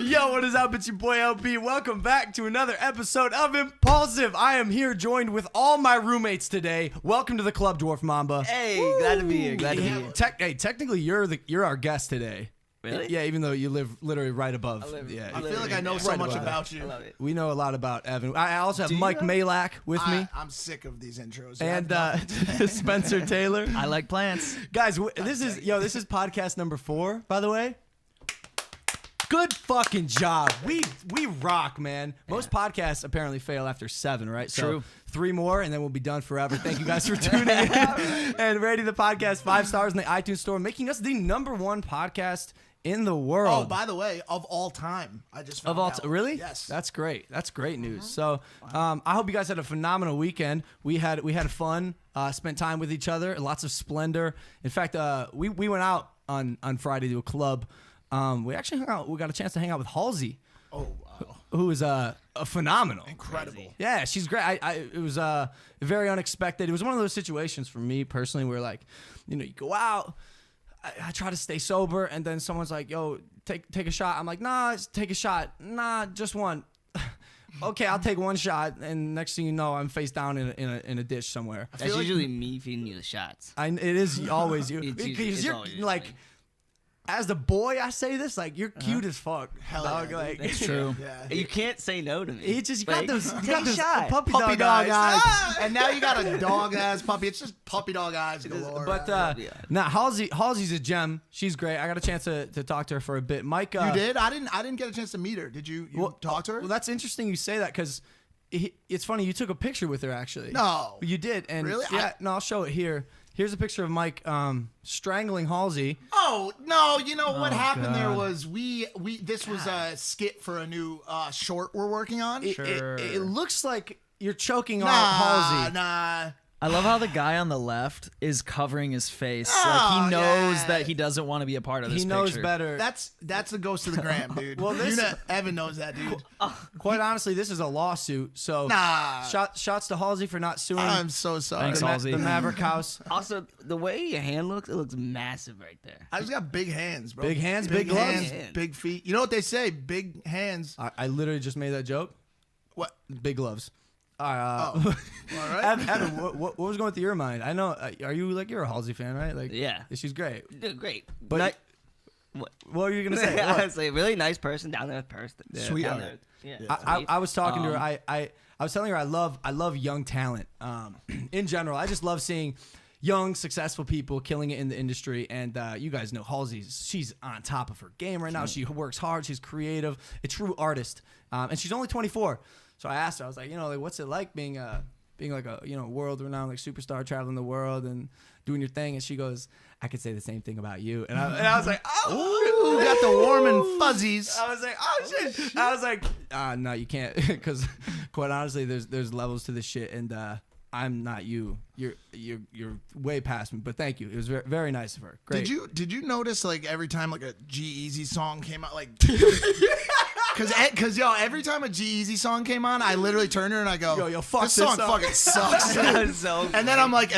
Yo, what is up? It's your boy LP. Welcome back to another episode of Impaulsive. I am here joined with all my roommates today. Welcome to the club, Dwarf Mamba. Hey, glad to be here. Glad to be here. Hey, technically, you're our guest today. Really? Yeah, even though you live literally right above. I feel like I know so much about you. I love it. We know a lot about Evan. I also have Mike Malak with me. I'm sick of these intros. And Spencer Taylor. I like plants. Guys, this is podcast number 4, by the way. Good fucking job. We rock, man. Most podcasts apparently fail after 7, right? True. So 3 more, and then we'll be done forever. Thank you guys for tuning in and rating the podcast 5 stars in the iTunes store, making us the #1 podcast in the world. Oh, by the way, of all time, I just found out. Really? Yes. That's great. That's great news. So, I hope you guys had a phenomenal weekend. We had fun. Spent time with each other. Lots of splendor. In fact, we went out on Friday to a club. We actually hung out. We got a chance to hang out with Halsey. Oh, wow. Who is a phenomenal. Incredible. Yeah, she's great. It was very unexpected. It was one of those situations for me personally where, like, you go out. I try to stay sober, and then someone's like, "Yo, take a shot." I'm like, "Nah, take a shot. Nah, just one." Okay, I'll take one shot, and next thing you know, I'm face down in a dish somewhere. That's usually me feeding you the shots. It is always you It's you're always like. me. As the boy, I say this, like, you're cute as fuck. Hell dog. yeah, Like, It's true. Yeah. You can't say no to me. you got those shot. puppy Puppy dog dog eyes. eyes. And now you got a dog ass puppy. It's just puppy dog eyes galore. But yeah. now Halsey's a gem. She's great. I got a chance to talk to her for a bit. Mike, you did? I didn't get a chance to meet her. Did you talk to her? Well, that's interesting you say that because it's funny. You took a picture with her actually. No. You did. And Really? Yeah. No, I'll show it here. Here's a picture of Mike strangling Halsey. Oh no! You know what happened God. there was this was a skit for a new short we're working on. It looks like you're choking on Halsey. Nah. I love how the guy on the left is covering his face. Oh, Like he knows yeah. that he doesn't want to be a part of this He knows picture. better. That's the ghost of the gram, dude. Well, Evan knows that, dude. Quite honestly, this is a lawsuit. So Nah. shots to Halsey for not suing I'm so sorry. Thanks, Halsey. the Maverick House. Also, the way your hand looks, it looks massive right there. I just got big hands, bro. Big hands, big gloves. big feet. You know what they say? Big hands. I literally just made that joke. What? Big gloves. Oh, all right. Evan, what was going through your mind? I know. Are you you're a Halsey fan, right? Like, Yeah. she's great. Great. But What? what are you gonna say? I What? would say really nice person, down there person. Sweet. Down there. Yeah. I was talking to her. I was telling her I love young talent. In general, I just love seeing young, successful people killing it in the industry. And you guys know she's on top of her game right now. She works hard. She's creative, a true artist. And she's only 24. So I asked her, I was like, what's it like being like a world-renowned superstar, traveling the world and doing your thing? And she goes, I could say the same thing about you. And I was like, oh, Ooh, got the warm and fuzzies. I was like, oh shit. I was like, no, you can't, because quite honestly, there's levels to this shit, and I'm not you. You're way past me. But thank you. It was very, very nice of her. Great. Did you notice every time a G-Eazy song came out Cause every time a G-Eazy song came on, I literally turned to her and I go, Yo, fuck this this song song." fucking sucks. So and then I'm like,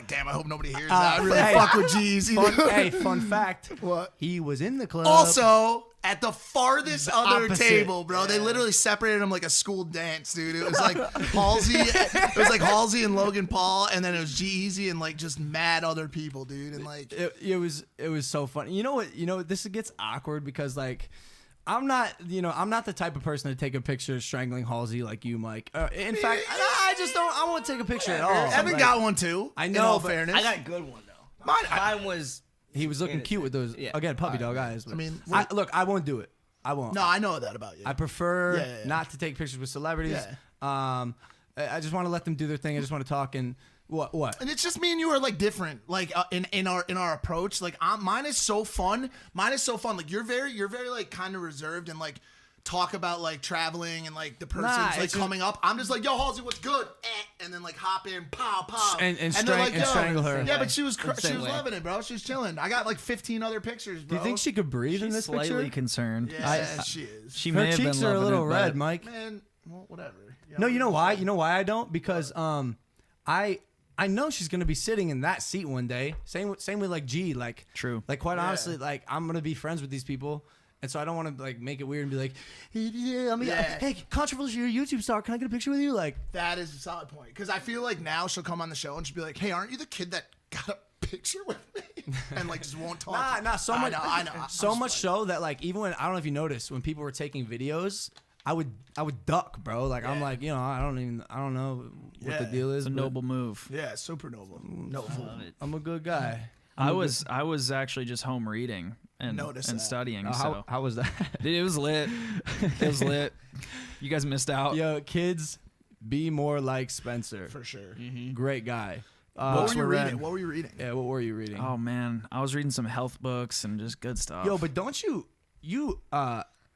damn, I hope nobody hears that. I really hey, fuck with G-Eazy. Fun fact. What? He was in the club. Also, at the farthest other opposite. table, bro, they literally separated them like a school dance, dude. It was like Halsey and Logan Paul, and then it was G-Eazy and just mad other people, dude. And it was so funny. You know what? This gets awkward because I'm not the type of person to take a picture strangling Halsey like you, Mike. In fact, I just don't. I won't take a picture at all. Evan got one too. I in know, all but fairness. I got a good one though. Mine was. He was looking cute with those again puppy dog eyes. I mean, look, I won't do it. I won't. No, I know that about you. I prefer Yeah. not to take pictures with celebrities. Yeah. I just want to let them do their thing. I just want to talk and what? And it's just me and you are different, in our approach. Mine is so fun. You're very kind of reserved and talk about traveling and the person's coming up. I'm just yo, Halsey, what's good? And then hop in, pow, and they're like, yo. strangle her. Yeah, but she was Same way. loving it, bro. She was chilling. I got 15 other pictures, Do bro. you think she could breathe in She's this slightly picture? concerned. Yeah, she is. She Her may have cheeks been are a loving little it, red, but Mike. Man, well, whatever. No, you know why? You know why I don't? Because I know she's gonna be sitting in that seat one day. Same with G. True. Quite honestly, I'm gonna be friends with these people. And so I don't want to like make it weird and be like, hey, controversial YouTube star, can I get a picture with you? Like That is a solid point. Because I feel like now she'll come on the show and she'll be like, hey, aren't you the kid that got a picture with me? And like just won't talk. Nah, so much. I know. So much so that like even when I don't know if you noticed when people were taking videos, I would duck, bro. Like I'm like, you know, I don't know what the deal is. It's a noble move. Yeah, super noble. I'm a good guy. I was actually just home reading and studying. So How was that? Dude, it was lit. It was lit. You guys missed out. Yo, kids, be more like Spencer. For sure. Great guy. What were you reading? Yeah, what were you reading? Oh man, I was reading some health books and just good stuff. Yo, but don't you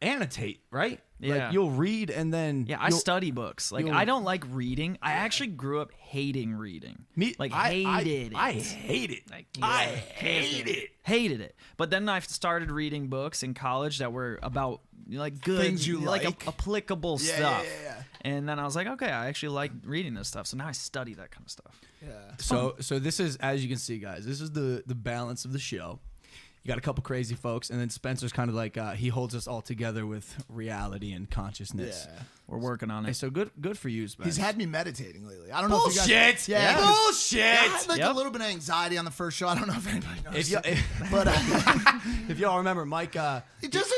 annotate, right? Yeah. Like you'll read and then I study books. Like I don't like reading. I actually grew up hating reading. Hated it. I hate it. I hate it. Hated it. But then I started reading books in college that were about like good Things you like. applicable stuff. Yeah. And then I was like, okay, I actually like reading this stuff. So now I study that kind of stuff. Yeah. So this is, as you can see, guys, this is the balance of the show. You got a couple crazy folks, and then Spencer's kind of like he holds us all together with reality and consciousness. Yeah. We're working on it. Hey, so good for you, Spencer. He's had me meditating lately. I don't know if you guys... Yeah. Bullshit! I had like a little bit of anxiety on the first show. I don't know if anybody knows. But if y'all remember, Mike... it just...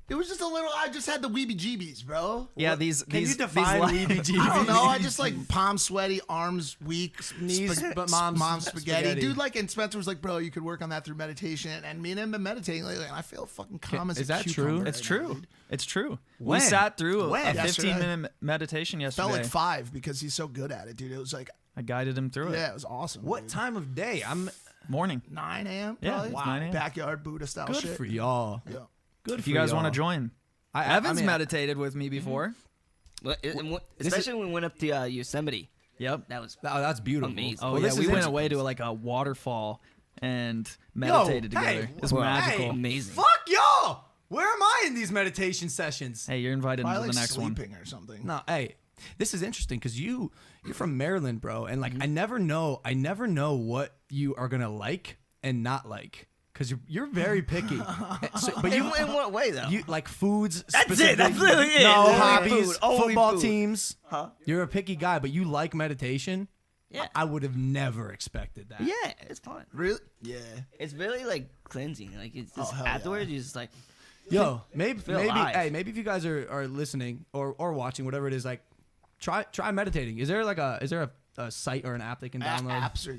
It was just a little... I just had the weebie-jeebies, bro. Yeah, Can you these define weebie-jeebies? I don't know. I just like palms sweaty, arms weak, Knees, but mom's spaghetti. Dude, like, and Spencer was like, bro, you could work on that through meditation. And me and him been meditating lately, and I feel fucking calm as a Is that cucumber true? It's right true. now, dude. It's true. When? We sat through a Yesterday. 15-minute meditation yesterday. Felt like 5 because he's so good at it, dude. It was like, I guided him through yeah, it. it was awesome. What dude. time of day? I'm... Morning. 9 a.m. Yeah, probably? it's 9 a.m. Backyard Buddha style Good shit. for y'all. Yeah. Good If you guys want to y'all. join. I Evan's mean, meditated with me before. Especially when we went up to Yosemite. Yep. That was that's beautiful. amazing. Oh, Well, yeah, this we is went interesting. away to like a waterfall and meditated together. hey, It's well, magical. hey, amazing. Fuck y'all! Where am I in these meditation sessions? Hey, you're invited Probably to like the next one. sleeping or something. No, hey, this is interesting because you're from Maryland, bro, and like I never know what you are gonna like and not like because you're very picky. But in what way though? you like foods. That's it. specifically. That's literally it. No Only hobbies, food, only football food. teams. Huh? You're a picky guy, but you like meditation. Yeah. I would have never expected that. Yeah, it's fun. Really? Yeah. It's really like cleansing. Like it's just hell afterwards, you just like Yo, maybe alive. maybe if you guys are listening or watching, whatever it is, like try meditating. Is there a site or an app they can download? Apps or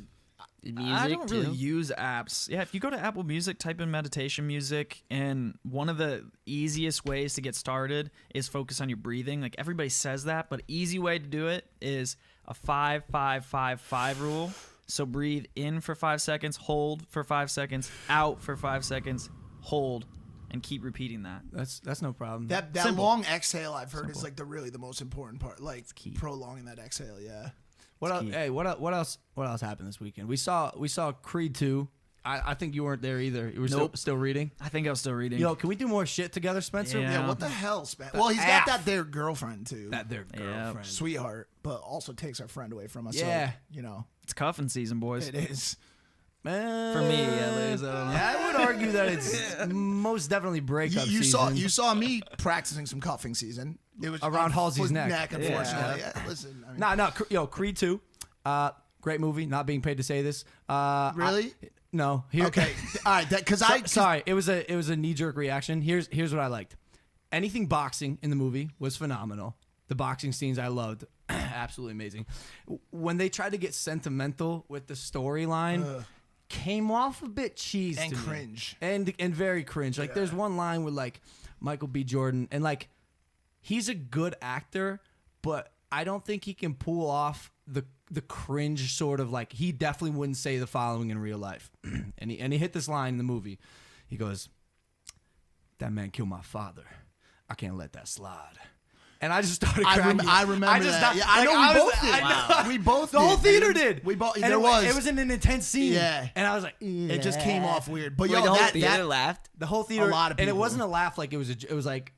music. I don't really too. use apps. Yeah, if you go to Apple Music, type in meditation music, and one of the easiest ways to get started is focus on your breathing. Like everybody says that, but easy way to do it is a 5-5-5-5 rule. So breathe in for 5 seconds, hold for 5 seconds, out for 5 seconds, hold, and keep repeating that. That's no problem. that Simple. long exhale I've heard is like the most important part. Like prolonging that exhale, yeah. What else? key. Hey, what else happened this weekend? We saw Creed 2. I think you weren't there either. You were still reading. I think I was still reading. Yo, can we do more shit together, Spencer? Yeah. Yeah, what the hell, Spen? Well, he's got that their girlfriend too. That their girlfriend. Sweetheart, but also takes our friend away from us. Yeah. So, you know, It's cuffing season, boys. it is. Man. For me, at least. I don't know. Yeah, I would argue that it's most definitely breakup You season. saw me practicing some cuffing season. It was Around Halsey's neck. Unfortunately, yeah. Listen, I mean, Yo, Creed 2. Great movie. Not being paid to say this. Really? No. Here, okay, all right. Because sorry, it was a knee jerk reaction. Here's what I liked. Anything boxing in the movie was phenomenal. The boxing scenes I loved, absolutely amazing. When they tried to get sentimental with the storyline, came off a bit cheesy And cringe. and very cringe. Like there's one line with like Michael B. Jordan and like he's a good actor, but I don't think he can pull off the cringe sort of like he definitely wouldn't say the following in real life. and he hit this line in the movie. He goes, "That man killed my father. I can't let that slide." And I just started cracking. I remember just that. not- Yeah, I know like, we was- both did. I know. We both The whole did, theater dude. did. We both. And There it was in an intense scene. Yeah. And I was like, It just came off weird. But Wait, yo, the whole that theater laughed. the whole theater. A lot of And it people. wasn't a laugh. Like it was like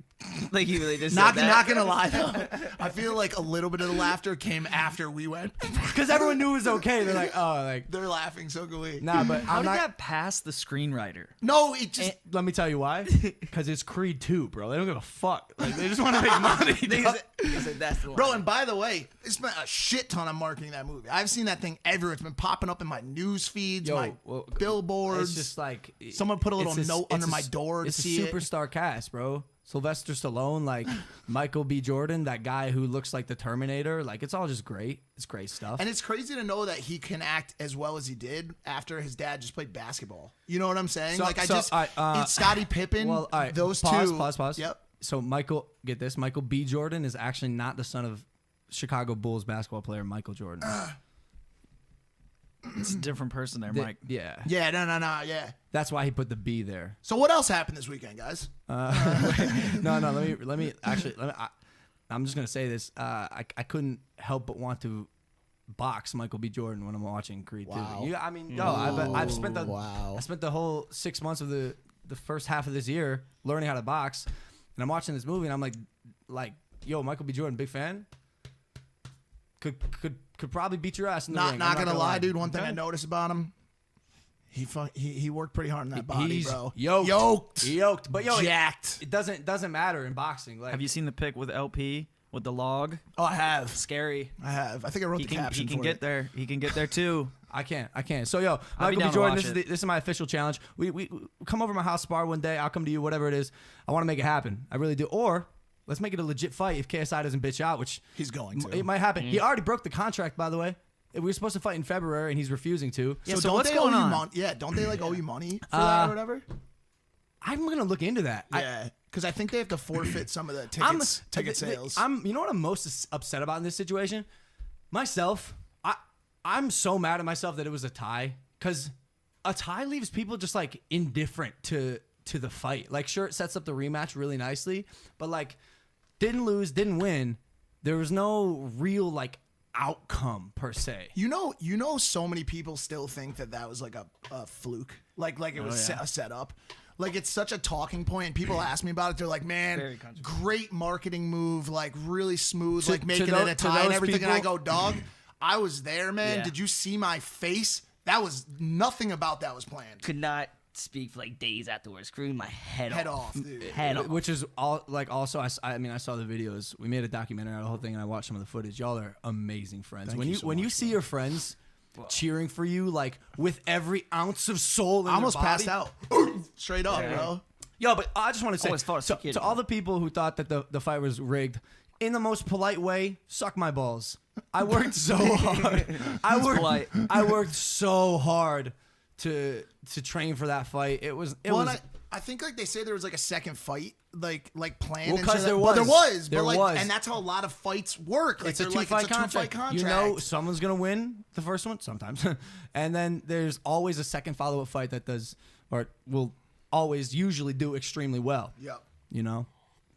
Like you really just Not said that. gonna lie though, I feel like a little bit of the laughter came after we went. Because everyone knew it was okay. They're like, oh, like, They're laughing so good. nah, but How I'm did not. that pass the screenwriter? No, it just. Let me tell you why. Because it's Creed 2, bro. They don't give a fuck. Like, they just want to make money. dog. He said that's the line. Bro, and by the way, they spent a shit ton on marketing that movie. I've seen that thing everywhere. It's been popping up in my news feeds, Yo, my well, billboards. It's just like Someone put a little it's note under it's my door to it's see a it. superstar cast, bro. Sylvester Stallone, like Michael B. Jordan, that guy who looks like the Terminator. Like, it's all just great. It's great stuff. And it's crazy to know that he can act as well as he did after his dad just played basketball. You know what I'm saying? So- so, it's Scottie Pippen. Well, all right. Those pause, two. Pause. Yep. So get this. Michael B. Jordan is actually not the son of Chicago Bulls basketball player Michael Jordan. It's a different person there, Mike. Yeah. Yeah, no, yeah. That's why he put the B there. So what else happened this weekend, guys? No. Let me actually. I'm just gonna say this. I couldn't help but want to box Michael B. Jordan when I'm watching Creed 2. Wow. I've spent the Wow. I spent the whole 6 months of the first half of this year learning how to box, and I'm watching this movie and I'm like, yo, Michael B. Jordan, big fan. Could probably beat your ass in the ring. Not I'm gonna lie, dude. One thing Okay. I noticed about him, he worked pretty hard in that body, He's bro. yoked. But yo, Jacked. it doesn't matter in boxing. Like, Have you seen the pic with LP with the log? Oh, I have. Scary. I think I wrote He the can caption he can for get it. there. He can get there too. I can't. So yo, I'll be Michael B. down to Jordan, watch this is my official challenge. We come over to my house bar one day. I'll come to you, whatever it is. I want to make it happen. I really do. Or let's make it a legit fight if KSI doesn't bitch out, which He's going to. it might happen. He already broke the contract, by the way. We were supposed to fight in February, and he's refusing to. Yeah, So so don't what's they going owe you on? money? Yeah, don't they like owe you money for that or whatever? I'm gonna look into that. Yeah, because I think they have to forfeit some of the I'm ticket sales. You know what I'm most upset about in this situation? Myself. I'm so mad at myself that it was a tie, because a tie leaves people just like indifferent to the fight. Like, sure, it sets up the rematch really nicely, but like, didn't lose, didn't win. There was no real like outcome per se. You know, so many people still think that was like a fluke, like it was a setup. Like, it's such a talking point, and people ask me about it. They're like, "Man, great marketing move, like really smooth, like making it a tie and everything." And I go, "Dog, I was there, man. Yeah. Did you see my face? That was nothing about that was planned. Could not speak for like days afterwards, screaming my head Off, dude. Head off. Which is all like, also I mean I saw the videos. We made a documentary out of the whole thing, and I watched some of the footage. Y'all are amazing friends. Thank when you you so when much, you see your friends cheering for you like with every ounce of soul in I almost their body. passed out, straight up, bro. Yo, but I just want to say Always fought a kid, to all the people who thought that the fight was rigged, in the most polite way, suck my balls. I worked so hard. polite. I worked so hard to train for that fight. It was I think like they say there was like a second fight, like planned. Well, and 'cause shit. there But there was. was, There but like, was. and that's how a lot of fights work. Like, it's a they're two-fight like, it's a two-fight contract. You know, someone's gonna win the first one sometimes, and then there's always a second follow-up fight that does or will always usually do extremely well. Yep. You know.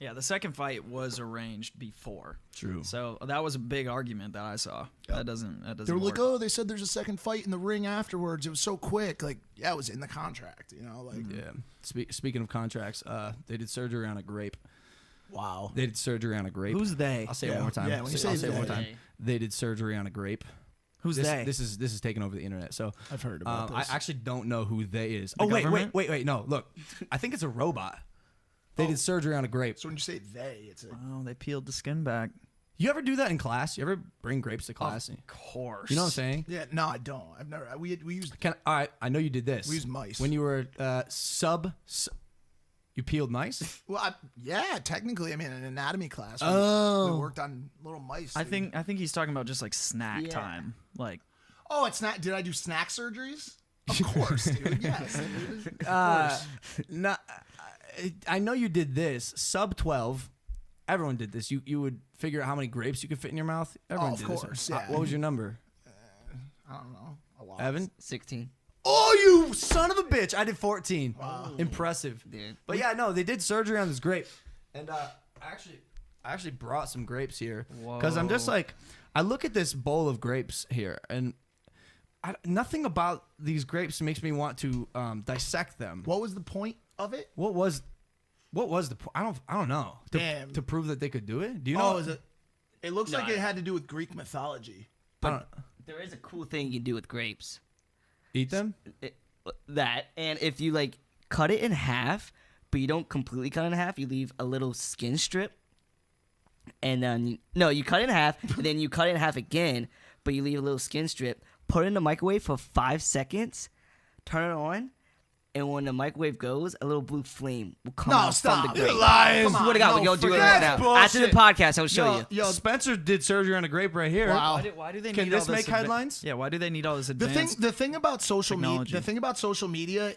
Yeah, the second fight was arranged before. True. So that was a big argument that I saw. That doesn't They were work. like, oh, they said there's a second fight in the ring afterwards. It was so quick. Like, yeah, it was in the contract. You know, like, Yeah. Speaking of contracts, they did surgery on a grape. wow. They did surgery on a grape. Who's they? I'll say it Yeah. one more time. Yeah, when you I'll say say it one more they. time. They did surgery on a grape. Who's this, they? This is taking over the internet. So I've heard about I this. actually don't know who they is. The Oh wait, government? wait. No, look. I think it's a robot. They did surgery on a grape. So when you say they, it's a Oh, they peeled the skin back. You ever do that in class? You ever bring grapes to class? Of course. You know what I'm saying? yeah. No, I don't. I've never. We used. All right, I know you did this. We used mice. When you were you peeled mice? Well, yeah. Technically, I mean, an anatomy class. We worked on little mice. I dude. think he's talking about just like snack Yeah. time. Like Oh, it's not. Did I do snack surgeries? Of course, dude. Yes. Of course. No, I know you did this. Sub 12. Everyone did this. You would figure out how many grapes you could fit in your mouth. Everyone of did course, this. yeah. What was your number, I don't know. A lot. Evan? 16. Oh, you son of a bitch! I did 14. Wow. Impressive. Dude. But yeah, no, they did surgery on this grape, and I actually brought some grapes here because I'm just like, I look at this bowl of grapes here, and nothing about these grapes makes me want to dissect them. What was the point of it? What was What was the? I don't know. Damn. To prove that they could do it. Do you know? Oh, is it? It looks like it had to do with Greek mythology. But there is a cool thing you can do with grapes. Eat them? And if you like cut it in half, but you don't completely cut it in half, you leave a little skin strip. And then you cut it in half, and then you cut it in half again, but you leave a little skin strip. Put it in the microwave for 5 seconds. Turn it on. And when the microwave goes, a little blue flame will come out from the grape. You're lying. Swear to God, we're going to do it forget right now. bullshit. After the podcast, I'll show you. Yo, Spencer did surgery on a grape right here. Wow. Why do they Can need this all make headlines? Yeah, why do they need all this The advanced thing about social media, technology? the thing about social media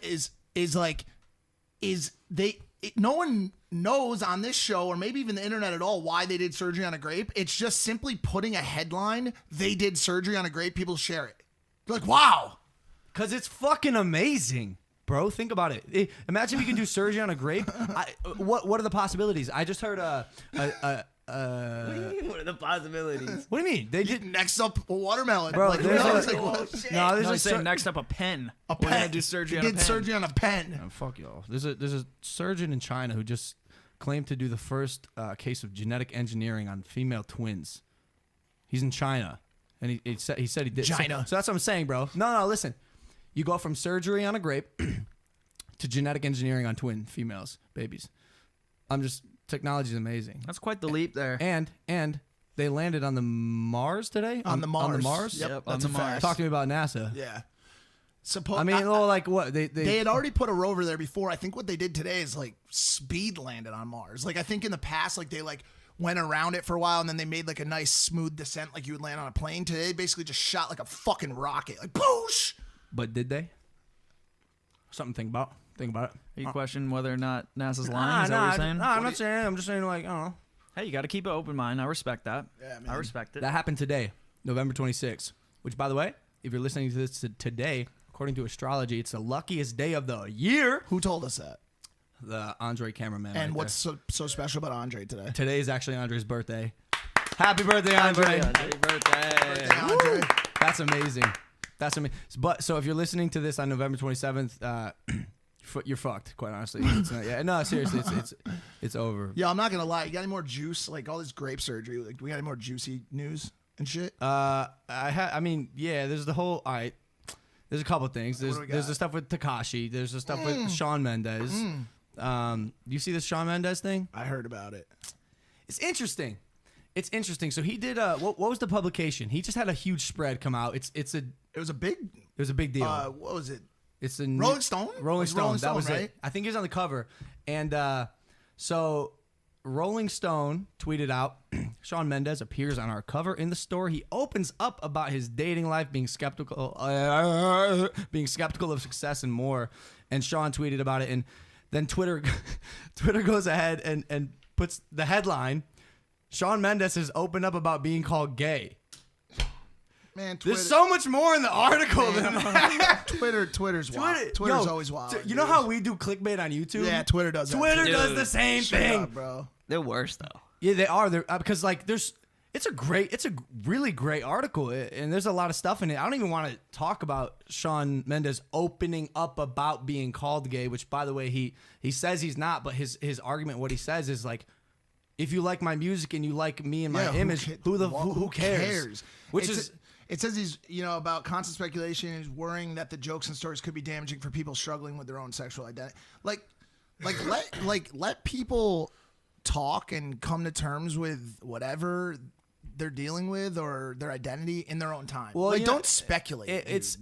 no one knows on this show or maybe even the internet at all why they did surgery on a grape. It's just simply putting a headline, they did surgery on a grape, people share it. They're like, wow. Because it's fucking amazing, bro. Think about it. Imagine if you can do surgery on a grape. What are the possibilities? I just heard What do you mean? What are the possibilities? What do you mean? They did. Next up, a watermelon. Bro, like, there's there's a- what? No, there's No, a he's saying next up a pen. A We're gonna pen. do surgery He on a did pen. surgery on a pen. Oh, fuck y'all. There's a surgeon in China who just claimed to do the first case of genetic engineering on female twins. He's in China, and he said he did. China. So that's what I'm saying, bro. No, listen. You go from surgery on a grape to genetic engineering on twin females, babies. Technology is amazing. That's quite the leap there. And they landed on the Mars today. On the Mars. On the Mars. Yep, Yep, that's on a the Mars. fact. Talk to me about NASA. Yeah. I mean, like what They had already put a rover there before. I think what they did today is like speed landed on Mars. Like I think in the past, like they like went around it for a while and then they made like a nice smooth descent like you would land on a plane. Today they basically just shot like a fucking rocket. Like boosh! But did they? Something to think about. Think about it. Are you questioning whether or not NASA's lying? Is that what you're saying? I'm not saying. I'm just saying, like, I don't know. Hey, you got to keep an open mind. I respect that. Yeah, man. I respect it. That happened today, November 26th. Which, by the way, if you're listening to this today, according to astrology, it's the luckiest day of the year. Who told us that? The Andre cameraman. And right what's so special about Andre today? there. Today is actually Andre's birthday. Happy birthday, Andre! Happy birthday. Andre. That's amazing. That's amazing. But so if you're listening to this on November 27th, you're fucked. Quite honestly, it's not, yeah. No, seriously, it's over. Yeah, I'm not gonna lie. You got any more juice? Like all this grape surgery. Like, do we got any more juicy news and shit? I mean, yeah. There's the whole. All right. There's a couple things. do we got? There's the stuff with Tekashi. There's the stuff with Shawn Mendes. Do you see this Shawn Mendes thing? I heard about it. It's interesting. It's interesting. So he did. What was the publication? He just had a huge spread come out. It was a big. was a big deal. What was it? It's a Rolling Stone? Rolling It's Stone. Rolling That was Stone, it. right? I think he was on the cover, and so Rolling Stone tweeted out, Shawn Mendes appears on our cover in the store. He opens up about his dating life, being skeptical of success and more. And Shawn tweeted about it, and then Twitter goes ahead and puts the headline: Shawn Mendes has opened up about being called gay. Man, Twitter. There's so much more in the article than that. Twitter's wild. Twitter's Yo, always wild. You know dude. how we do clickbait on YouTube? Yeah, Twitter does that. Twitter too. does the same Straight thing, up, bro. They're worse though. Yeah, they are. They're because like it's a really great article, and there's a lot of stuff in it. I don't even want to talk about Shawn Mendes opening up about being called gay, which by the way he says he's not, but his argument, what he says is like, if you like my music and you like me and my image, who cares? It says he's, about constant speculation. He's worrying that the jokes and stories could be damaging for people struggling with their own sexual identity. Let people talk and come to terms with whatever they're dealing with or their identity in their own time. Well, don't speculate. It's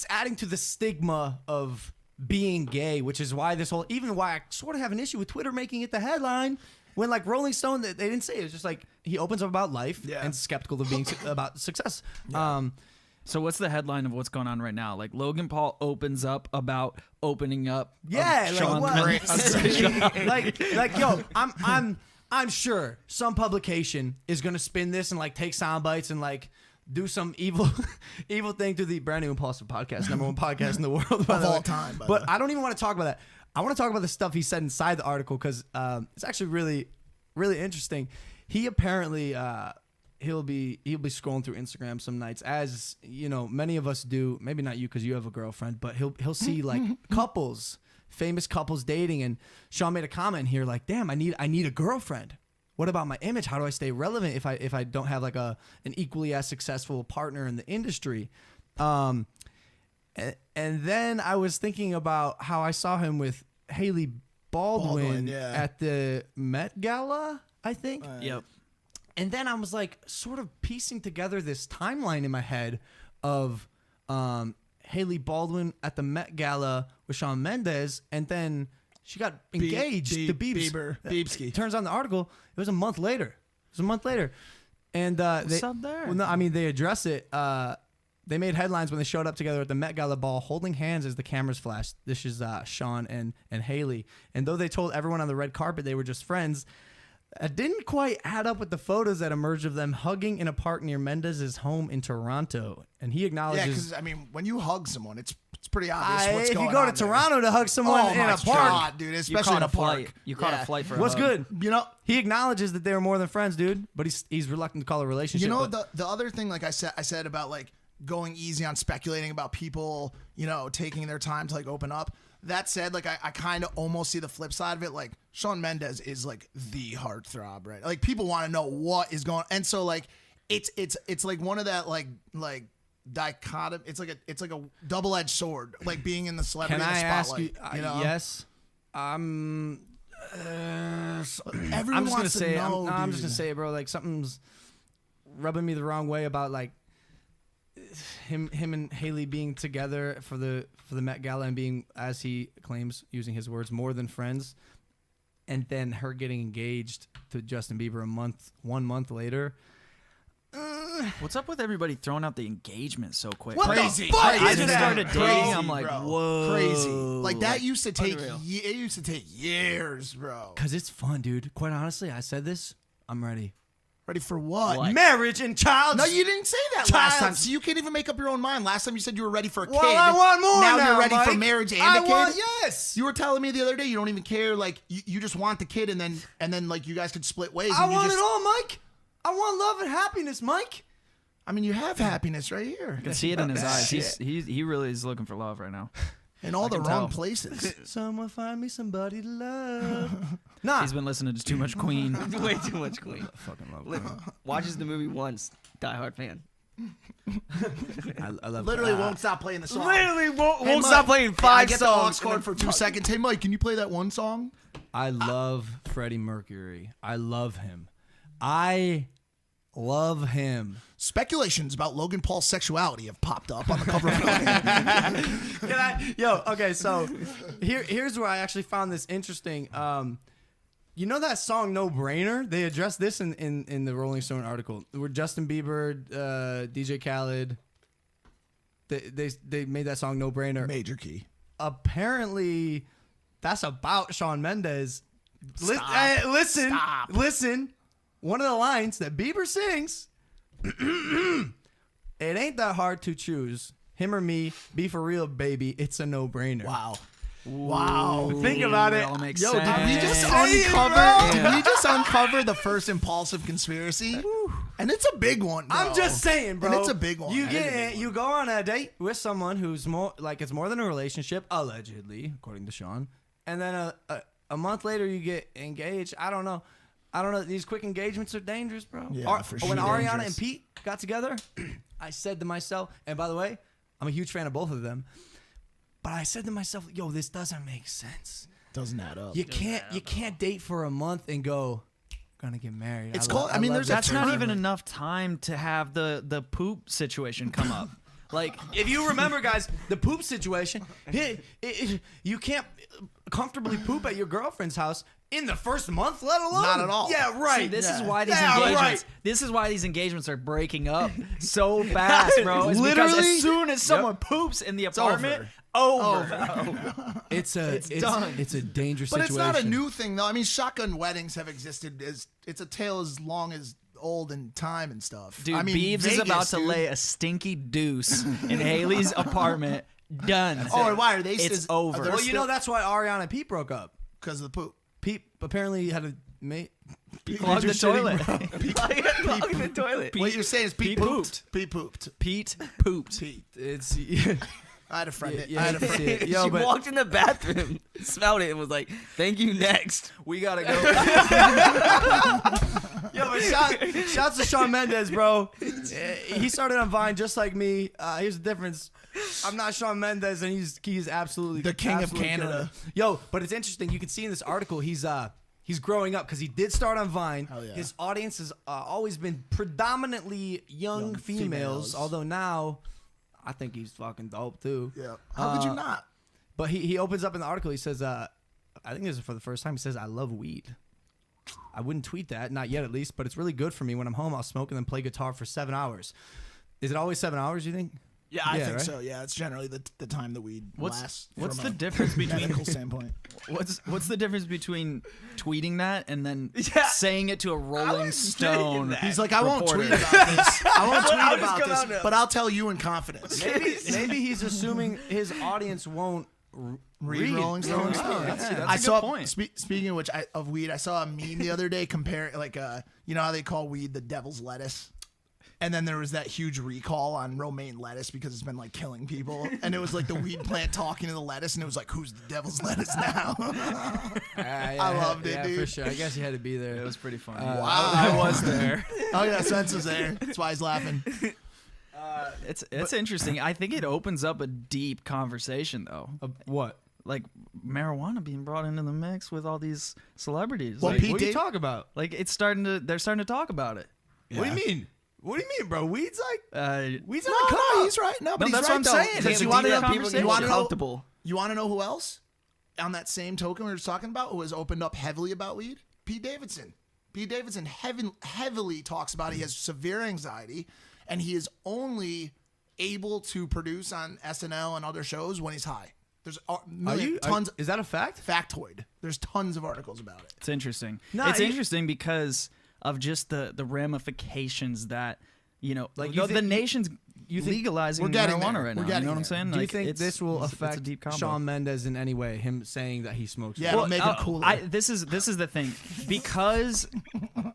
adding to the stigma of being gay, which is why why I sort of have an issue with Twitter making it the headline. When like Rolling Stone, they didn't say it. It's just like he opens up about life and skeptical of being about success. Yeah. So what's the headline of what's going on right now? Like Logan Paul opens up about opening up. Yeah, Shawn like Mendes. like yo, I'm sure some publication is gonna spin this and like take sound bites and like do some evil thing to the brand new Impaulsive podcast, #1 podcast in the world of all time. But I don't even want to talk about that. I want to talk about the stuff he said inside the article because it's actually really, really interesting. He apparently he'll be scrolling through Instagram some nights, as many of us do. Maybe not you because you have a girlfriend, but he'll see like couples famous couples dating, and Shawn made a comment here like, "Damn, I need a girlfriend. What about my image? How do I stay relevant if I don't have like an equally as successful partner in the industry?" And then I was thinking about how I saw him with Haley Baldwin at the Met Gala, I think. Yep. And then I was like sort of piecing together this timeline in my head of Haley Baldwin at the Met Gala with Shawn Mendes, and then she got engaged to Biebski. Turns on the article, it was a month later. And What's up there? Well, no, I mean, they address it. They made headlines when they showed up together at the Met Gala ball, holding hands as the cameras flashed. This is Shawn and Haley. And though they told everyone on the red carpet they were just friends, it didn't quite add up with the photos that emerged of them hugging in a park near Mendes' home in Toronto. And he acknowledges... Yeah, because, I mean, when you hug someone, it's pretty obvious what's going on. If you go to Toronto to hug someone in a park... God, dude, especially in a park. You caught a flight for a What's hug. good? You know... He acknowledges that they were more than friends, dude, but he's reluctant to call it a relationship. You know, the other thing, like I said about, like, going easy on speculating about people, you know, taking their time to, like, open up. That said, like, I kind of almost see the flip side of it. Like, Shawn Mendes is, like, the heartthrob, right? Like, people want to know what is going on. And so, like, it's like one of that, like dichotomy. It's like a double-edged sword, like being in the celebrity Can I ask spotlight. you? Know? Yes. Everyone I'm just wants gonna to say it. know, I'm just dude. gonna say it, bro. Like something's rubbing me the wrong way about like him and Haley being together for the Met Gala and being, as he claims, using his words, more than friends, and then her getting engaged to Justin Bieber 1 month later. What's up with everybody throwing out the engagement so quick? What Crazy. the fuck I is just that? started dating. Crazy, I'm like, bro. whoa, Crazy. Like that used to take. Unreal. It used to take years, bro. Cause it's fun, dude. Quite honestly, I said this. I'm ready. Ready for what? What? Marriage and child. No, you didn't say that last time. Child. So you can't even make up your own mind. Last time you said you were ready for a kid. Well, I want more Now you're ready for Mike. marriage and I a kid. want, yes. You were telling me the other day you don't even care. Like you just want the kid, and then like you guys could split ways. I and you want just, it all, Mike. I want love and happiness, Mike. I mean, you have happiness right here. I can see it in his eyes. He really is looking for love right now. In all the can wrong tell. places. Someone find me somebody to love. Nah. He's been listening to too much Queen. Way too much Queen. fucking love Li- Watches the movie once. Die hard fan. I love Literally won't stop playing the song. Literally won't Hey, Mike, stop playing I five get songs. the aux cord for 2 seconds. Hey, Mike, can you play that one song? I love Freddie Mercury. I love him. I love him. Speculations about Logan Paul's sexuality have popped up on the cover of Okay, so here's where I actually found this interesting. You know that song "No Brainer"? They addressed this in the Rolling Stone article. Where Justin Bieber, DJ Khaled, they made that song "No Brainer." Major key. Apparently, that's about Shawn Mendes. Stop. Listen, Stop. listen. One of the lines that Bieber sings. It ain't that hard to choose. Him or me, be for real, baby. It's a no-brainer. Wow. Wow. Think about it. It all makes Yo, sense. did we just Say it, uncover? bro. Did we just uncover the first Impaulsive conspiracy? And it's a big one. Bro. I'm just saying, bro. And it's a big one. You It is a big get one. you go on a date with someone who's more like it's more than a relationship, allegedly, according to Shawn. And then a month later, you get engaged. I don't know. These quick engagements are dangerous, bro. Yeah, for sure. When Ariana Dangerous. and Pete got together, I said to myself, and by the way, I'm a huge fan of both of them. But I said to myself, yo, this doesn't make sense. Doesn't add up. You can't date for a month and go, gonna get married. It's called- I mean, there's a That's not term. even enough time to have the poop situation come up. Like, If you remember, guys, the poop situation, you can't comfortably poop at your girlfriend's house in the first month, let alone. Not at all. Yeah, right. see, this is Yeah. why these Yeah, engagements. right. This is why these engagements are breaking up so fast, bro. It's because Literally. as soon as someone poops in the apartment, over. It's done. It's a dangerous But situation. it's not a new thing, though. I mean, shotgun weddings have existed. It's a tale as long as old in time and stuff. Dude, I mean, Biebs is Vegas, about to dude. lay a stinky deuce in Haley's apartment. Done. Oh, and why are they? It's over. Well, you know that's why Ariana and Pete broke up. because of the poop. Pete apparently had a mate. Clog the toilet. Plug the toilet. What you're saying is Pete Pete pooped. Pete pooped. Pete pooped. Pete. It's I had a friend. Yeah, I had a friend. Yo, She but walked in the bathroom. smelled it and was like, "Thank you, next." We gotta go. Yo, but shouts to Shawn Mendes, bro. He started on Vine just like me. Here's the difference. I'm not Shawn Mendes, and he's absolutely The king of absolutely Canada. killing it. Yo, but it's interesting. You can see in this article he's growing up because he did start on Vine. Hell yeah. His audience has always been predominantly young females, although now I think he's fucking dope too. Yeah. How could you not? But he opens up in the article. He says, I think this is for the first time. He says, "I love weed. I wouldn't tweet that, not yet at least, but it's really good for me. When I'm home, I'll smoke and then play guitar for 7 hours." Is it always 7 hours, you think? Yeah, I think right? so. Yeah, it's generally the time the weed lasts. What's from the a difference between medical standpoint? what's the difference between tweeting that and then saying it to a Rolling Stone? He's like, I won't reporter. tweet about this. I won't tweet I was about gonna this, know. but I'll tell you in confidence. Maybe he's assuming his audience won't Read Rolling Stone. Oh, That's a I good saw. point. Speaking of which, of weed, I saw a meme the other day comparing, like, you know how they call weed the devil's lettuce, and then there was that huge recall on romaine lettuce because it's been like killing people, and it was like the weed plant talking to the lettuce, and it was like, who's the devil's lettuce now? I loved it, dude. for sure. I guess he had to be there. It was pretty funny. Wow. I was there. Oh yeah, Spence was there. That's why he's laughing. It's interesting. I think it opens up a deep conversation though. What? Like marijuana being brought into the mix with all these celebrities. Well, like, Pete What are you Dave- talking about? like they're starting to talk about it. What do you mean? What do you mean, bro? Weed's like weed's No, on the come no, up. he's right. No, but he's that's right what I'm though. saying. Because It's you a want to deep know, conversation. you want to know, Comfortable. you want to know who else? On that same token we were just talking about, who has opened up heavily about weed? Pete Davidson. Pete Davidson heavily talks about he has severe anxiety, and he is only able to produce on SNL and other shows when he's high. There's tons. Is that a fact? Factoid. There's tons of articles about it. It's interesting. Nah, it's you- interesting because of just the ramifications that Like, the think- nation's you think- legalizing We're getting marijuana there. right We're now. You getting know what I'm there. saying? Do you Like, think it's- this will it's- it's a affect deep combo. Shawn Mendes in any way? Him saying that he smokes Yeah, weed? it'll make him cooler. This is the thing, because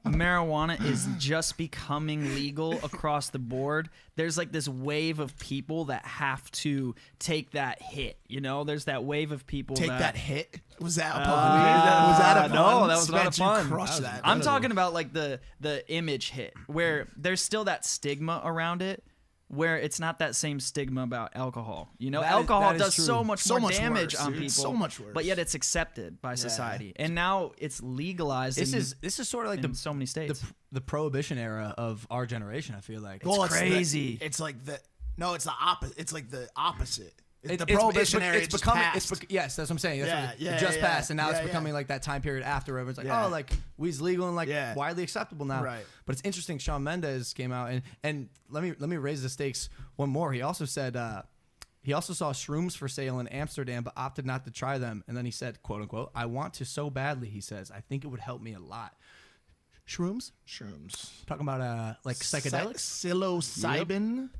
marijuana is just becoming legal across the board. There's like this wave of people that have to take that hit. There's that wave of people Take that that hit. Was that a pun? Was that a pun? no, that was not a Spence, you pun. crushed That was that. I'm talking about like the image hit, where there's still that stigma around it, where it's not that same stigma about alcohol. Alcohol that is does true. so much So more much damage worse, on dude. people, So much worse. but yet it's accepted by society, and now it's legalized. This in, is sort of like in so many states. the prohibition era of our generation. I feel like. Well, crazy. It's like the it's the opposite. It's like the opposite. It- The prohibition era it's just becoming. passed. Yes, that's what I'm saying. That's Yeah, what yeah, it just yeah, passed, and now it's yeah, becoming like that time period after everyone's like, Yeah. oh, like weed's legal and like Yeah. widely acceptable now. Right. But it's interesting. Shawn Mendes came out and let me raise the stakes one more. He also said he also saw shrooms for sale in Amsterdam, but opted not to try them. And then he said, "quote unquote, I want to so badly." He says, "I think it would help me a lot." Shrooms? Talking about like psychedelics,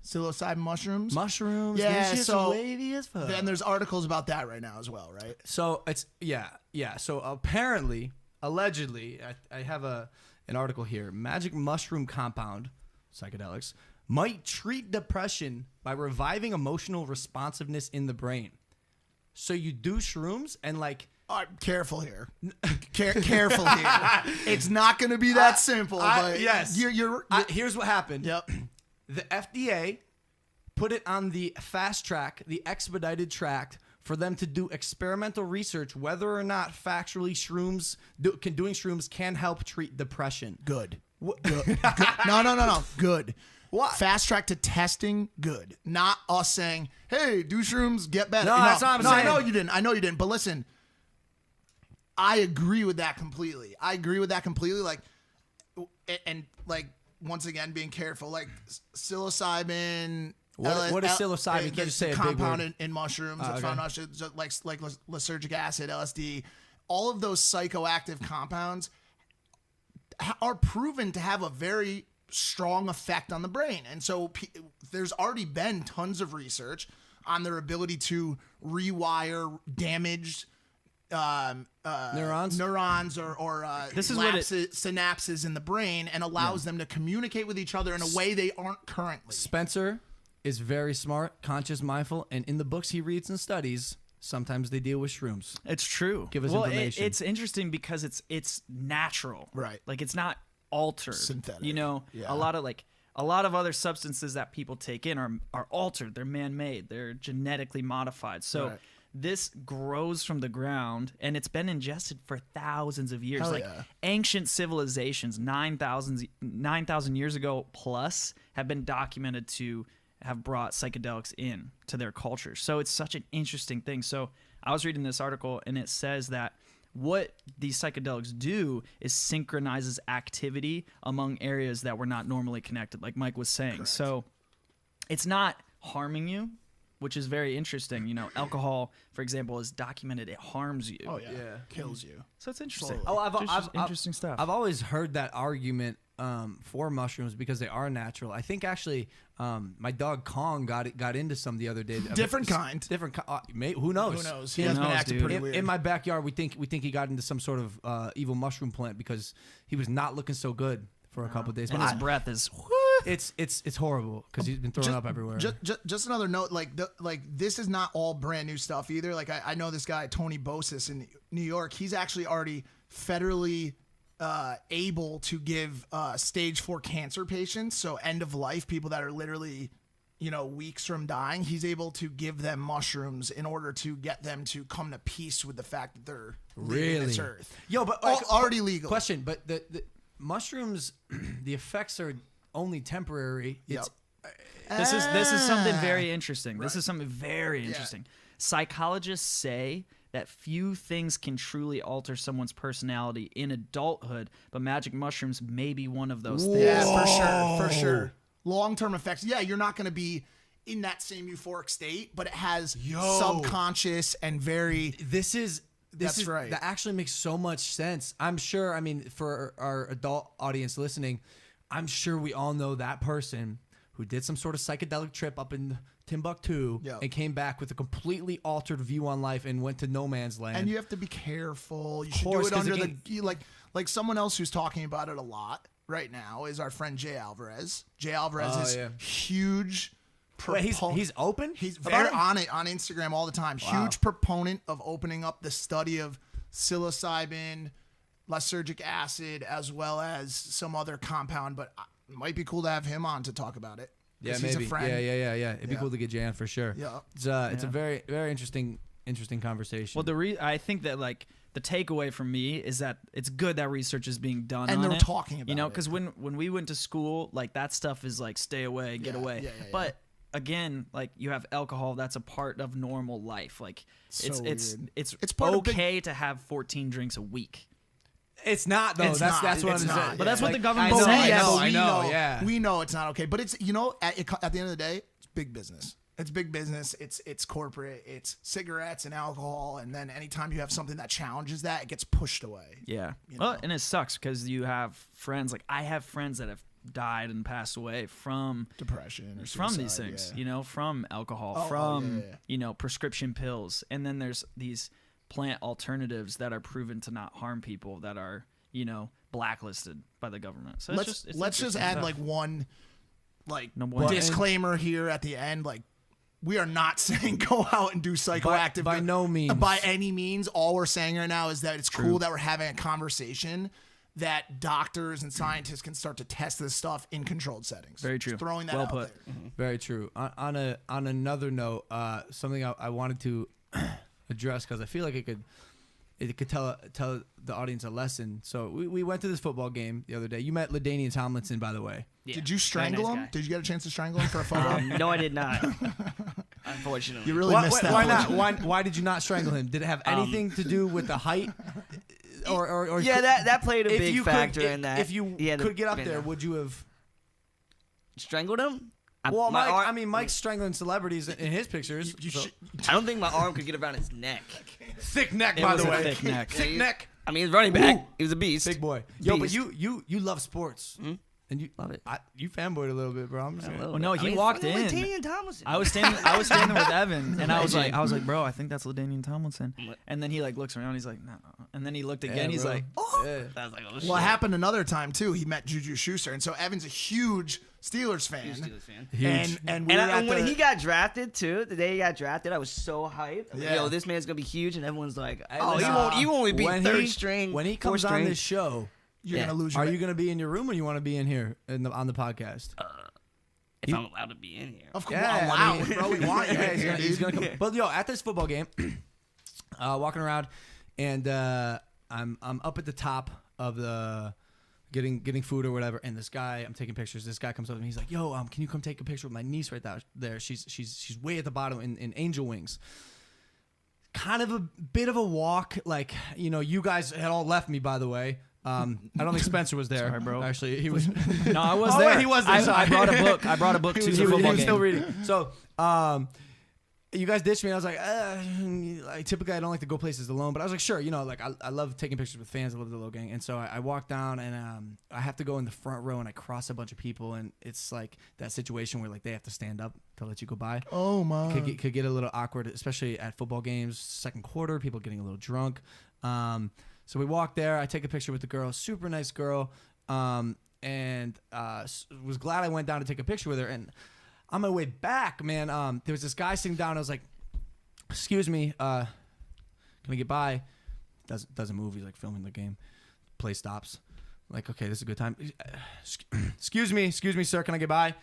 Psilocybin mushrooms. mushrooms. Yeah, they're just so wavy as fuck. Then there's articles about that right now as well, right? So it's yeah. So apparently, allegedly, I have an article here. Magic mushroom compound, psychedelics, might treat depression by reviving emotional responsiveness in the brain. So you do shrooms and like. All right, careful here. Careful here. It's not going to be that simple. But yes. You're Here's what happened. Yep. The FDA put it on the fast track, the expedited track, for them to do experimental research whether or not factually doing shrooms can help treat depression. Good. Good. No. Good. What? Fast track to testing, good. Not us saying, hey, do shrooms, get better. No, that's not what I'm saying. I know you didn't. But listen, I agree with that completely. Like, and like, once again, being careful. Like, psilocybin. What is psilocybin? You can't just say a big compound word. in mushrooms. Okay. It's found in mushrooms, like lysergic acid, LSD. All of those psychoactive compounds are proven to have a very strong effect on the brain. And so there's already been tons of research on their ability to rewire damaged Neurons or This is what synapses in the brain, and allows them to communicate with each other in a way they aren't currently. Spencer is very smart, conscious, mindful, and in the books he reads and studies, sometimes they deal with shrooms. It's true. Give us well, information. It's interesting because it's natural, Right. Like it's not altered, Synthetic. You know, Yeah. a lot of other substances that people take in are altered. They're man-made. They're genetically modified. So Right. this grows from the ground, and it's been ingested for thousands of years. Hell like yeah. ancient civilizations, 9,000 years ago plus, have been documented to have brought psychedelics in to their culture. So it's such an interesting thing. So I was reading this article, and it says that what these psychedelics do is synchronizes activity among areas that were not normally connected, like Mike was saying. Correct. So it's not harming you, which is very interesting. You know, alcohol, for example, is documented it harms you. Oh yeah. Yeah. Kills you. So it's interesting. Totally. Just interesting stuff. I've always heard that argument for mushrooms because they are natural. I think actually my dog Kong got into some the other day. Different kind. Different. Who knows? Who knows? He Who has been knows, acting dude? pretty weird. In my backyard, we think he got into some sort of evil mushroom plant because he was not looking so good for a couple of days. and But his breath is. it's horrible because he's been throwing up everywhere. Just another note, like this is not all brand new stuff either. Like I know this guy Tony Bosis in New York. He's actually already federally able to give stage 4 cancer patients, so end of life people that are literally, weeks from dying. He's able to give them mushrooms in order to get them to come to peace with the fact that they're leaving this earth. Yo, but already legal. Question, but the mushrooms, the effects are only temporary. Yep. This is something very interesting. This is something very interesting. Psychologists say that few things can truly alter someone's personality in adulthood, but magic mushrooms may be one of those things. Yeah, for sure. Long-term effects. Yeah, you're not going to be in that same euphoric state, but it has subconscious and very... That's right. That actually makes so much sense. I'm sure, for our adult audience listening, I'm sure we all know that person who did some sort of psychedelic trip up in Timbuktu and came back with a completely altered view on life and went to no man's land. And you have to be careful. You should do it under like someone else who's talking about it a lot right now is our friend Jay Alvarez. Jay Alvarez is huge. Wait, he's open? He's very on it on Instagram all the time. Wow. Huge proponent of opening up the study of psilocybin, lysergic acid, as well as some other compound. But it might be cool to have him on to talk about it. Yeah, He's maybe. a friend. Yeah. It'd be cool to get Jan for sure. Yeah. It's a very, very interesting conversation. Well, I think that the takeaway from me is that it's good that research is being done And on they're it. talking about it. Because when we went to school, that stuff is stay away, get away. Yeah. But again, you have alcohol, that's a part of normal life. It's part of okay to have 14 drinks a week. It's not though. It's That's not. what I'm It's saying. not. But that's what the I government know, says. I know. Yeah. We know it's not okay. But it's at the end of the day, it's big business. It's big business. It's corporate. It's cigarettes and alcohol. And then anytime you have something that challenges that, it gets pushed away. Yeah. You Well, know? and it sucks because you have friends. I have friends that have died and passed away from Depression or from these suicide, things, yeah. from alcohol, Oh, from yeah. prescription pills, and then there's these plant alternatives that are proven to not harm people that are blacklisted by the government. So let's just interesting add stuff. one one. disclaimer here at the end. We are not saying go out and do psychoactive by no means. By any means. All we're saying right now is that it's cool that we're having a conversation that doctors and scientists can start to test this stuff in controlled settings. Very true. Just throwing that Well out put. there. Very true. On another note, something I wanted to address because I feel like it could tell the audience a lesson. So we went to this football game the other day. You met LaDainian Tomlinson, by the way. Yeah, Did you strangle very nice him? guy. Did you get a chance to strangle him for a photo? No, I did not. Unfortunately. You really missed that. Why not? Why did you not strangle him? Did it have anything to do with the height? Or Yeah, that played a if big you factor could, in that. If you He had could get up been there, would you have? strangled him? Well, My arm- Mike's strangling celebrities in his pictures. So- I don't think my arm could get around his neck. thick neck, It by was the a way. thick neck. Thick neck. I mean, he's running back. Ooh. He was a beast. Big boy. Yo, but Beast. you love sports. And you Love it. You fanboyed a little bit, bro. I'm just saying. Well, no, he walked in. LaDainian Tomlinson. I was standing with Evan, and I was like, bro, I think that's LaDainian Tomlinson. And then he looks around, he's like, no. And then he looked again, he's bro. like, I was like, oh shit. Well, it happened another time too. He met Juju Schuster, and so Evan's a huge Steelers fan. Huge Steelers fan. And we were at when the- he got drafted too, the day he got drafted, I was so hyped. I'm like, Yeah. Yo, this man's gonna be huge, and everyone's like, Hey, oh, listen, he won't even be when third he- string. When he comes fourth on string. this show, you're Yeah. gonna lose your. are you going to be in your room or you want to be in here on the podcast? if I'm allowed to be in here. Of course, Yeah, wow, I mean- bro, we want you. Yeah, here, he's dude. gonna come. But yo, at this football game, walking around, and I'm up at the top of the getting food or whatever, and this guy, I'm taking pictures. This guy comes up to me. He's like, "Yo, can you come take a picture with my niece right there? She's way at the bottom in angel wings." Kind of a bit of a walk, like you guys had all left me, by the way. I don't think Spencer was there. Sorry, bro. Actually, he was. No, I was Oh, there. wait, he was there. I Sorry. brought a book. I brought a book to the he football was game. still reading. So, you guys ditched me. And I was like, typically I don't like to go places alone, but I was like, sure, like I love taking pictures with fans. I love the little gang, and so I walk down, and I have to go in the front row, and I cross a bunch of people, and it's like that situation where like they have to stand up to let you go by. Oh my. Could get a little awkward, especially at football games, second quarter, people getting a little drunk. So we walk there. I take a picture with the girl, super nice girl, and was glad I went down to take a picture with her. And on my way back, man, there was this guy sitting down. I was like, "Excuse me, can I get by?" Doesn't move. He's like filming the game. Play stops. Like, okay, this is a good time. Excuse me, sir. Can I get by?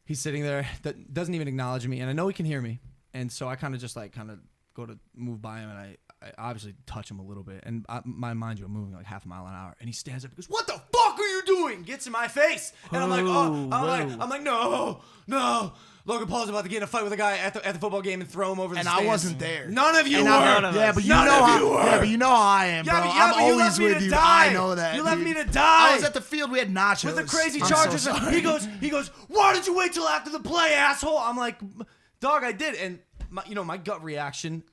He's sitting there. Doesn't even acknowledge me, and I know he can hear me. And so I kind of go to move by him, and I obviously touch him a little bit. And mind you, I'm moving like half a mile an hour. And he stands up and goes, "What the fuck are you doing?" Gets in my face. And I'm like, I'm like, no. Logan Paul's about to get in a fight with a guy at the football game and throw him over the And stands. I wasn't there. None of you And were. Yeah, but you know how I am, bro. I'm but you always left me with to you. die. I know that. You left dude. me to die. I was at the field. We had nachos with the crazy I'm so Chargers. sorry. He goes, "Why did you wait till after the play, asshole?" I'm like, "Dog, I did." And my gut reaction,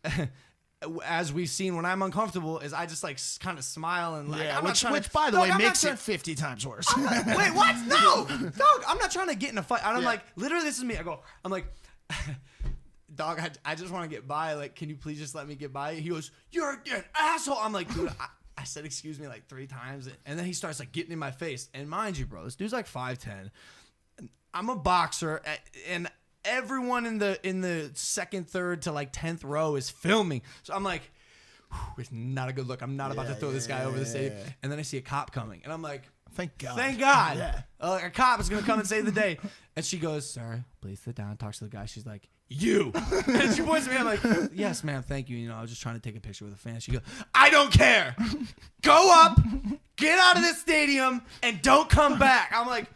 as we've seen when I'm uncomfortable, is I just like kind of smile and like, Yeah, I'm not trying which to, by the dog, way I'm not makes trying- it 50 times worse. Wait, what? No, dog, I'm not trying to get in a fight. And I'm Yeah. like, literally, this is me. I'm like, dog, I just want to get by. Like, can you please just let me get by? He goes, "You're an asshole." I'm like, dude, I said excuse me like 3 times, and then he starts like getting in my face. And mind you, bro, this dude's like 5'10". I'm a boxer, and everyone in the second, third to like 10th row is filming. So I'm like, it's not a good look. I'm not about to throw this guy over the stadium. And then I see a cop coming, and I'm like, Thank God. thank God. Yeah. A cop is going to come and save the day. And she goes, "Sir, please sit down." Talks to the guy. She's like, "You." And she points at me. I'm like, "Yes, ma'am. Thank you. I was just trying to take a picture with a fan." She goes, "I don't care. Go up, get out of this stadium, and don't come back." I'm like,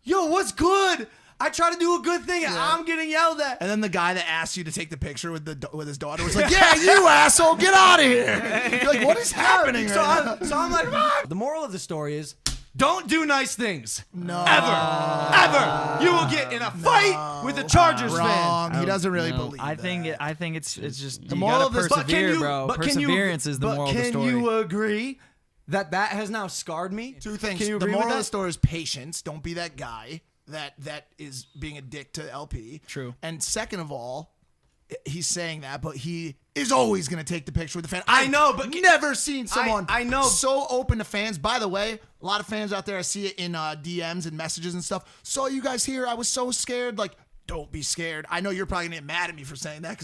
"Yo, what's good? I try to do a good thing, and I'm getting yelled at." And then the guy that asked you to take the picture with his daughter was like, "Yeah, you asshole, get out of here!" You're like, what is happening So right now? I'm like, "Ah." The moral of the story is, don't do nice things. No. Ever. You will get in a fight with a Chargers Wrong. fan. He doesn't really No, believe I that. think it's just The you moral gotta of this- persevere, bro. Perseverance is the moral of the story. Can you agree that has now scarred me? Two things. Can you The agree with moral of that? the story is patience. Don't be that guy that is being a dick to LP. True. And second of all, he's saying that, but he is always going to take the picture with the fan. I know, but never seen someone I know. so open to fans. By the way, a lot of fans out there, I see it in DMs and messages and stuff. Saw you guys here. I was so scared. Like, don't be scared. I know you're probably going to get mad at me for saying that.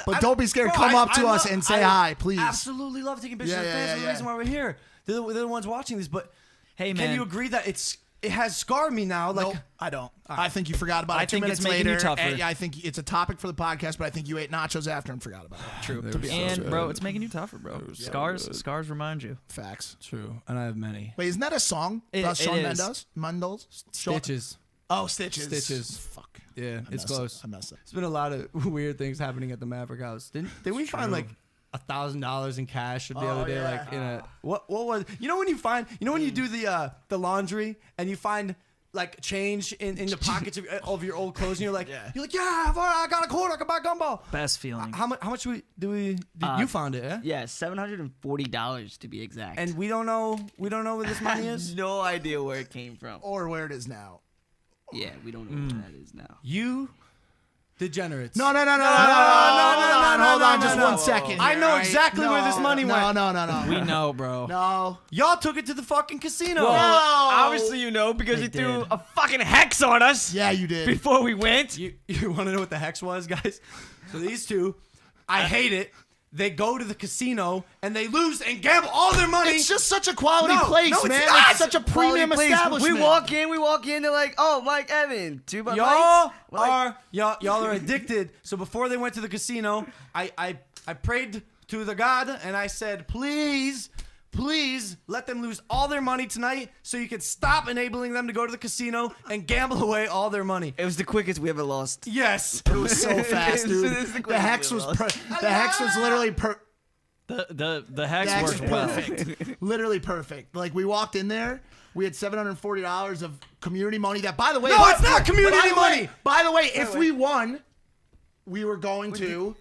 But don't be scared. Come up to us and say hi, please. Absolutely love taking pictures Yeah, of yeah, fans. yeah, That's the yeah. reason why we're here. They're the ones watching this. But Hey, can man. you agree that it has scarred me now? Like, Nope, I don't. I think you forgot about it I 2 think minutes it's making you later. tougher. And, yeah, I think it's a topic for the podcast, but I think you ate nachos after and forgot about it. True. They were so And good. bro, it's making you tougher, bro. Scars remind you. Facts. true, and I have many Wait, isn't that a song? It Shawn is. Mendes? Shawn- stitches. Oh, Stitches. Stitches. Fuck. Yeah, I it's messed close. up. I messed up. It's been a lot of weird things happening at the Maverick House. Didn't we find like $1,000 in cash the other day? yeah. Like in a what was when you find when you do the laundry and you find like change in the pockets of your old clothes and you're like Yeah. yeah I got a quarter, I can buy a gumball. Best feeling. How much you found it? Yeah, $740 to be exact. And we don't know where this money I is. have no idea where it came from. Or where it is now. Yeah, we don't know where that is now. You Degenerates. No. Hold on, just 1 second. I here, know all right? exactly where this money went. No. We know, bro. No. Y'all took it to the fucking casino. Obviously, you know, because you threw a fucking hex on us. Yeah, you did. Before we went. You want to know what the hex was, guys? So these two, I hate it. They go to the casino and they lose and gamble all their money. It's just such a quality No, place, no, it's man. not. It's such a premium establishment. We walk in, they're like, oh, Mike Evan, 2 bucks. Y'all are addicted. So before they went to the casino, I prayed to the God and I said, please let them lose all their money tonight so you can stop enabling them to go to the casino and gamble away all their money. It was the quickest we ever lost. Yes. It was so fast, dude. This is the The hex was literally The hex worked well. perfect. Literally perfect. Like we walked in there, we had $740 of community money. That, by the way, No, it's not community money. By the way, if we won, we were going to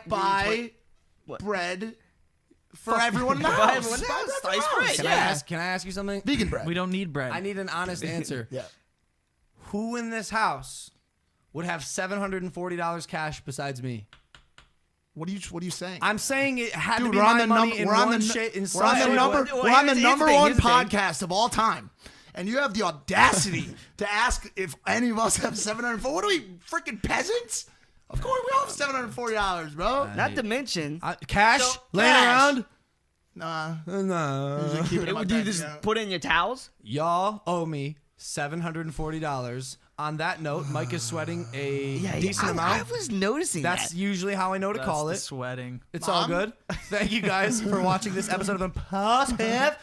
buy bread for everyone in the house. everyone in the house. Slice bread. Can I ask you something? Vegan bread. We don't need bread. I need an honest answer. Yeah. Who in this house would have $740 cash besides me? What are you saying? I'm saying it had to Dude, be we're on my the money number. in We're on one the shape. In we're some on the shape. number. Well, We're on the here's the number thing, one here's the thing. podcast of all time, and you have the audacity to ask if any of us have $740. What are we, freaking peasants? Of course, we all have $740, bro. Not to mention, Cash So, laying cash. around. Nah. No. Usually keep it in my do you bank just account. put in your towels? Y'all owe me $740. On that note, Mike is sweating a decent amount. I was noticing That's that. usually how I know to That's call the it. sweating. It's all good. Thank you guys for watching this episode of Impaulsive.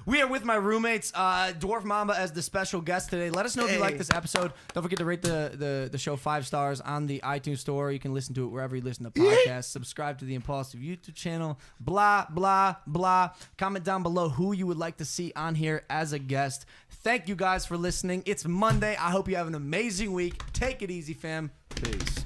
We are with my roommates, Dwarf Mamba, as the special guest today. Let us know if you like this episode. Don't forget to rate the show 5 stars on the iTunes store. You can listen to it wherever you listen to podcasts. Subscribe to the Impaulsive YouTube channel. Blah, blah, blah. Comment down below who you would like to see on here as a guest. Thank you guys for listening. It's Monday. I hope you have an amazing week. Take it easy, fam. Peace.